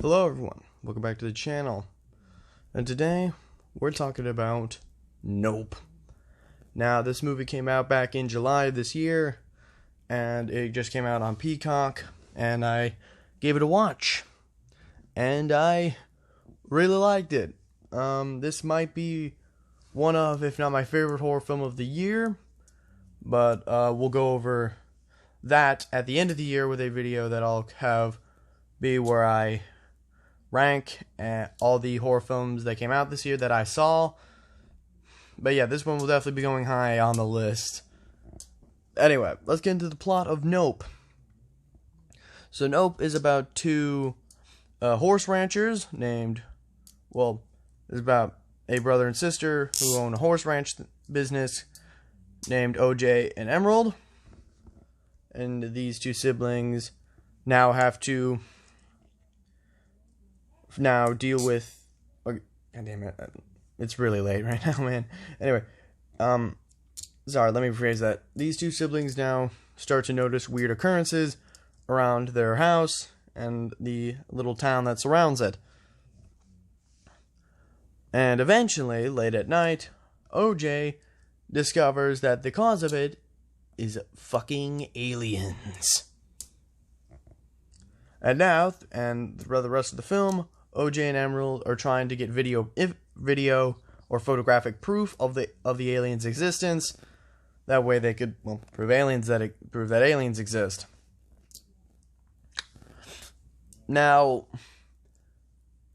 Hello everyone, welcome back to the channel, and today we're talking about Nope. Now this movie came out back in July of this year, and it just came out on Peacock, and I gave it a watch, and I really liked it. This might be one of, if not my favorite horror film of the year, but we'll go over that at the end of the year with a video that I'll have be where I rank all the horror films that came out this year that I saw. But yeah, this one will definitely be going high on the list. Anyway, let's get into the plot of Nope. So Nope is about two horse ranchers named, it's about a brother and sister who own a horse ranch business named OJ and Emerald. And these two siblings now have to deal with, God damn it, it's really late right now, man. Anyway, sorry, let me rephrase that. These two siblings now start to notice weird occurrences around their house and the little town that surrounds it. And eventually, late at night, OJ discovers that the cause of it is fucking aliens. And now, and throughout the rest of the film, OJ and Emerald are trying to get video or photographic proof of the aliens' existence. That way they could prove that aliens exist. Now,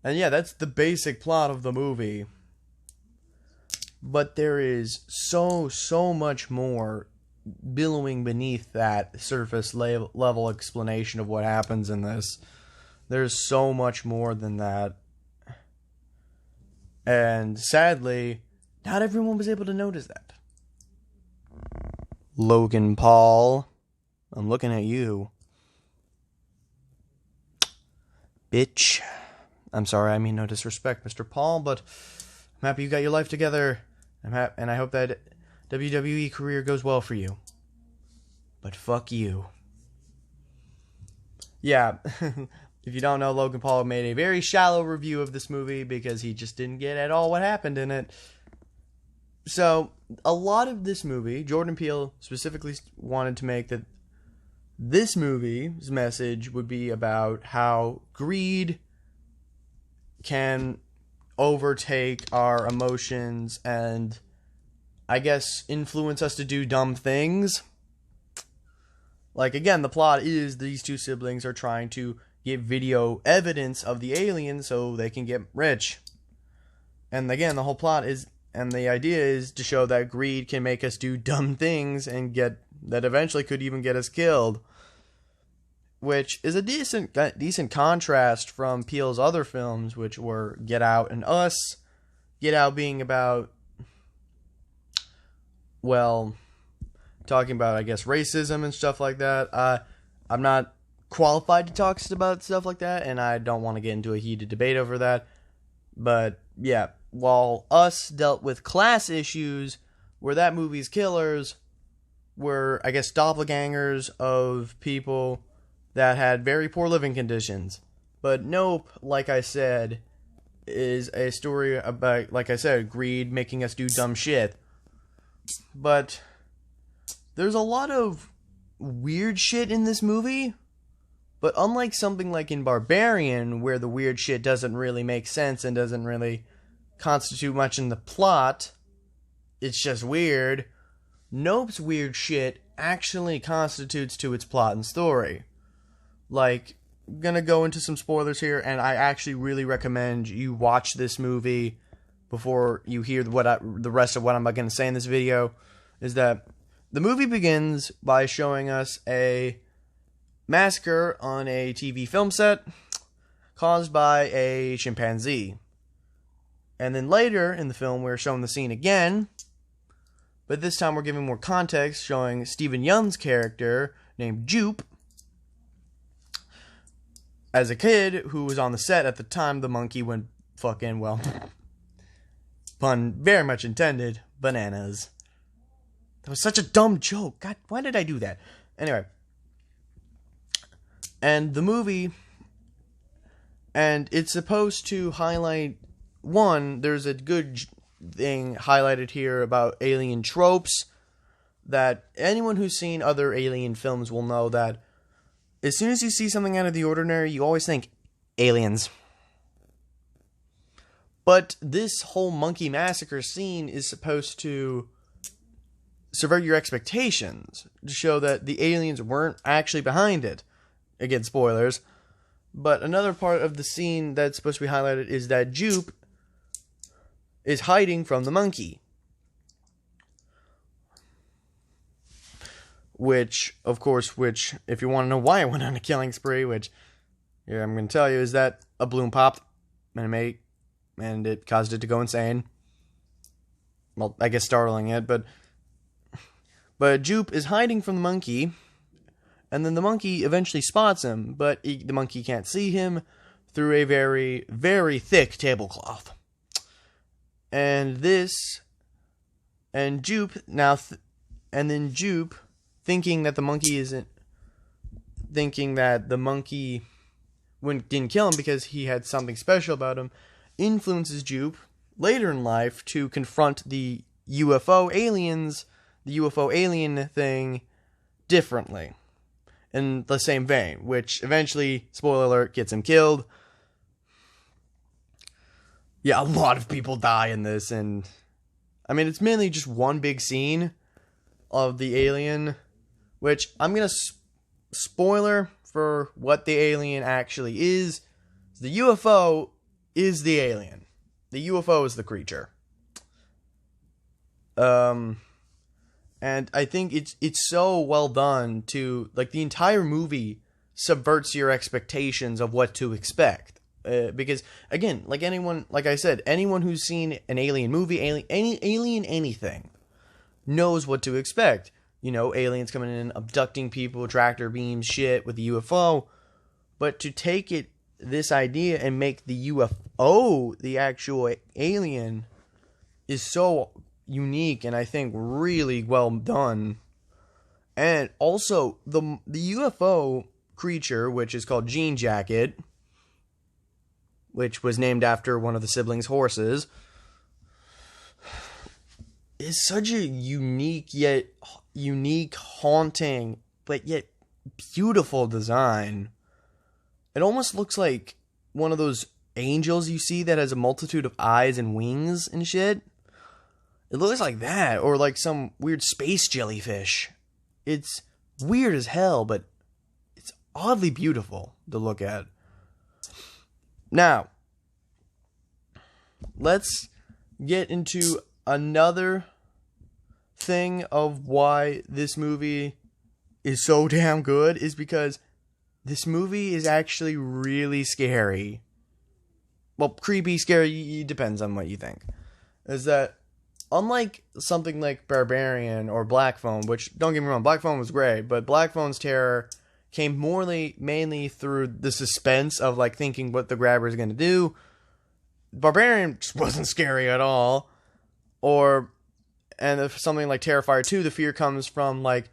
and yeah, that's the basic plot of the movie. But there is so much more billowing beneath that surface level explanation of what happens in this. There's so much more than that. And sadly, not everyone was able to notice that. Logan Paul, I'm looking at you. Bitch. I'm sorry, I mean no disrespect, Mr. Paul, but I'm happy you got your life together. And I hope that WWE career goes well for you. But fuck you. Yeah, if you don't know, Logan Paul made a very shallow review of this movie because he just didn't get at all what happened in it. So, a lot of this movie, Jordan Peele specifically wanted to make that this movie's message would be about how greed can overtake our emotions and, I guess, influence us to do dumb things. Like, again, the plot is these two siblings are trying to get video evidence of the aliens so they can get rich. And again, the whole plot is, and the idea is to show that greed can make us do dumb things and that eventually could even get us killed. Which is a decent contrast from Peele's other films, which were Get Out and Us. Get Out being about, talking about, I guess, racism and stuff like that. I'm not qualified to talk about stuff like that, and I don't want to get into a heated debate over that. But, yeah, while Us dealt with class issues, where that movie's killers were, I guess, doppelgangers of people that had very poor living conditions. But Nope, like I said, is a story about, like I said, greed making us do dumb shit. But there's a lot of weird shit in this movie. But unlike something like in Barbarian, where the weird shit doesn't really make sense and doesn't really constitute much in the plot, it's just weird, Nope's weird shit actually constitutes to its plot and story. Like, I'm gonna go into some spoilers here, and I actually really recommend you watch this movie before you hear the rest of what I'm gonna say in this video. Is that the movie begins by showing us a massacre on a TV film set caused by a chimpanzee. And then later in the film, we're shown the scene again, but this time we're giving more context, showing Steven Yeun's character named Jupe as a kid who was on the set at the time the monkey went fucking, pun very much intended, bananas. That was such a dumb joke. God, why did I do that? Anyway. And the movie And it's supposed to highlight, one, there's a good thing highlighted here about alien tropes, that anyone who's seen other alien films will know that as soon as you see something out of the ordinary, you always think, aliens. But this whole monkey massacre scene is supposed to subvert your expectations, to show that the aliens weren't actually behind it. Again, spoilers. But another part of the scene that's supposed to be highlighted is that Jupe is hiding from the monkey. Which, if you want to know why I went on a killing spree, which here I'm going to tell you, is that a balloon popped and it caused it to go insane. Well, I guess startling it, but Jupe is hiding from the monkey, and then the monkey eventually spots him, but the monkey can't see him through a very, very thick tablecloth. And Jupe thinking that the monkey didn't kill him because he had something special about him, influences Jupe later in life to confront the UFO alien thing differently, in the same vein, which eventually, spoiler alert, gets him killed. Yeah, a lot of people die in this, and I mean, it's mainly just one big scene of the alien, which I'm going to spoiler for what the alien actually is. The UFO is the alien. The UFO is the creature. And I think it's so well done to, like, the entire movie subverts your expectations of what to expect. Because, again, like I said, anyone who's seen an alien movie, anything, knows what to expect. You know, aliens coming in, abducting people, tractor beams, shit with the UFO. But to take this idea and make the UFO the actual alien is so unique, and I think really well done. And also, the UFO creature, which is called Jean Jacket, which was named after one of the siblings' horses, is such a unique, haunting, but yet beautiful design. It almost looks like one of those angels you see that has a multitude of eyes and wings and shit. It looks like that, or like some weird space jellyfish. It's weird as hell, but it's oddly beautiful to look at. Now, let's get into another thing of why this movie is so damn good, is because this movie is actually really scary. Well, creepy, scary, it depends on what you think. Is that, unlike something like Barbarian or Black Phone, which, don't get me wrong, Black Phone was great, but Black Phone's terror came mainly through the suspense of, like, thinking what the grabber is going to do. Barbarian just wasn't scary at all. And if something like Terrifier 2, the fear comes from, like,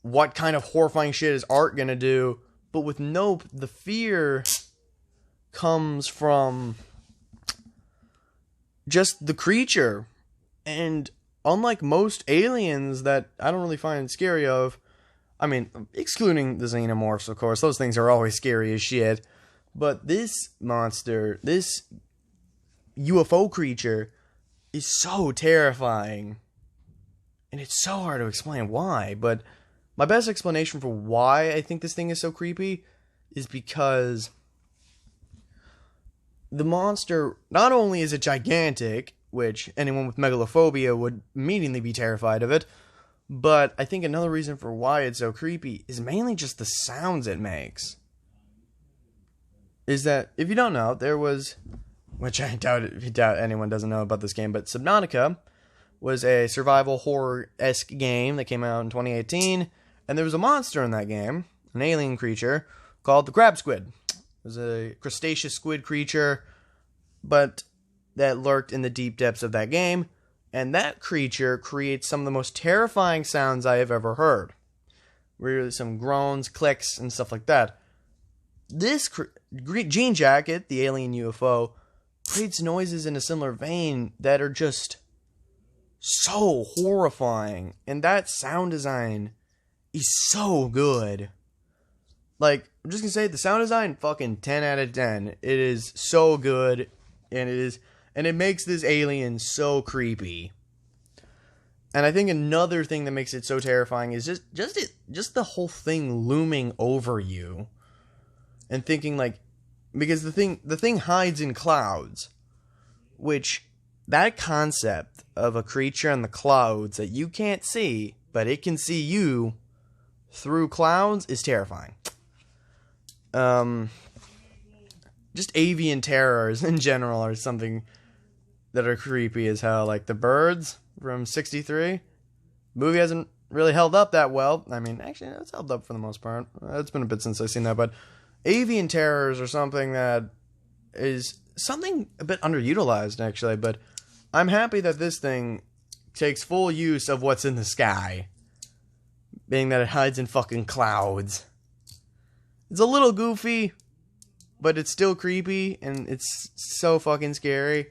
what kind of horrifying shit is Art going to do? But with Nope, the fear comes from just the creature. And unlike most aliens that I don't really find scary of, I mean, excluding the xenomorphs, of course, those things are always scary as shit. But this monster, this UFO creature, is so terrifying. And it's so hard to explain why. But my best explanation for why I think this thing is so creepy is because the monster, not only is it gigantic, which anyone with megalophobia would immediately be terrified of it, but I think another reason for why it's so creepy is mainly just the sounds it makes. Is that, if you don't know, there was, which I doubt anyone doesn't know about this game, but Subnautica was a survival horror-esque game that came out in 2018, and there was a monster in that game, an alien creature, called the crab squid. It was a crustaceous squid creature, but that lurked in the deep depths of that game, and that creature creates some of the most terrifying sounds I have ever heard. Really, some groans, clicks, and stuff like that. this Jean Jacket, the alien UFO, creates noises in a similar vein that are just so horrifying. And that sound design is so good. Like, I'm just gonna say, the sound design, fucking 10 out of 10. It is so good, and it makes this alien so creepy. And I think another thing that makes it so terrifying is just the whole thing looming over you, and thinking like, because the thing hides in clouds, which that concept of a creature in the clouds that you can't see, but it can see you through clouds is terrifying. Just avian terrors in general are something that are creepy as hell. Like The Birds from '63. Movie hasn't really held up that well. I mean, actually, it's held up for the most part. It's been a bit since I've seen that, but avian terrors are something that is something a bit underutilized, actually. But I'm happy that this thing takes full use of what's in the sky, being that it hides in fucking clouds. It's a little goofy, but it's still creepy, and it's so fucking scary.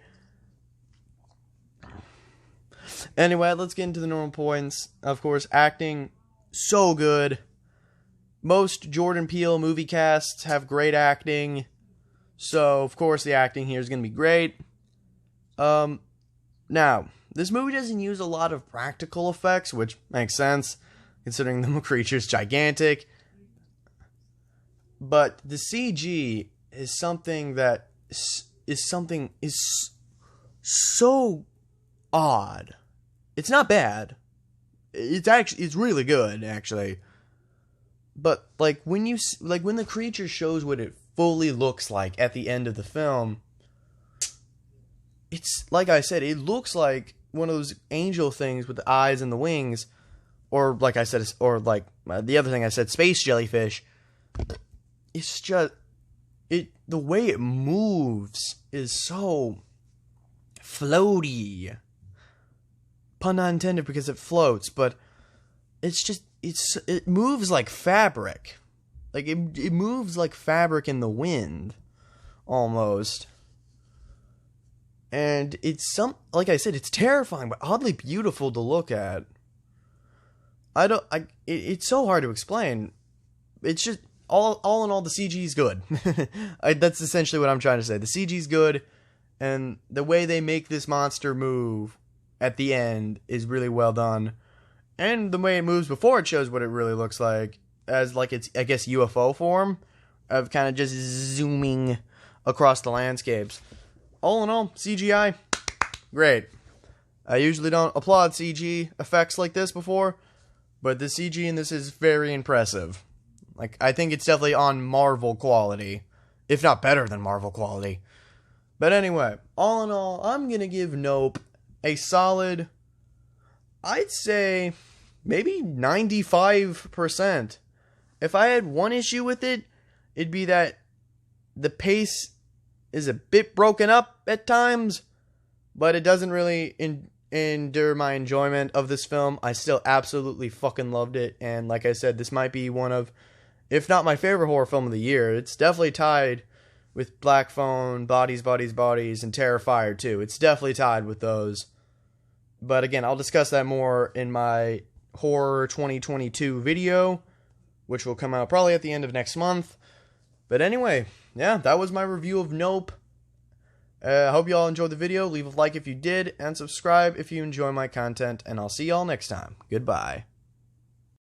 Anyway, let's get into the normal points. Of course, acting, so good. Most Jordan Peele movie casts have great acting, so of course the acting here is going to be great. Now, this movie doesn't use a lot of practical effects, which makes sense, considering the creature's gigantic. But the CG is something that is so odd. It's not bad. It's really good, actually. But like when the creature shows what it fully looks like at the end of the film, it's like I said, it looks like one of those angel things with the eyes and the wings, or like I said, or like the other thing I said, space jellyfish. It's just the way it moves is so floaty. Pun not intended, because it floats, but it moves like fabric. Like it moves like fabric in the wind, almost. And like I said, it's terrifying, but oddly beautiful to look at. It's so hard to explain. It's just, all in all, the CG is good. That's essentially what I'm trying to say. The CG is good, and the way they make this monster move at the end is really well done. And the way it moves before it shows what it really looks like, as like its, I guess, UFO form of kind of just zooming across the landscapes. All in all, CGI, great. I usually don't applaud CG effects like this before, but the CG in this is very impressive. Like, I think it's definitely on Marvel quality, if not better than Marvel quality. But anyway, all in all, I'm gonna give Nope a solid, I'd say, maybe 95%. If I had one issue with it, it'd be that the pace is a bit broken up at times, but it doesn't really endure my enjoyment of this film. I still absolutely fucking loved it, and like I said, this might be one of, if not my favorite horror film of the year. It's definitely tied with Black Phone, Bodies, Bodies, Bodies, and Terrifier 2. It's definitely tied with those. But again, I'll discuss that more in my Horror 2022 video, which will come out probably at the end of next month. But anyway, yeah, that was my review of Nope. I hope you all enjoyed the video. Leave a like if you did, and subscribe if you enjoy my content, and I'll see y'all next time. Goodbye.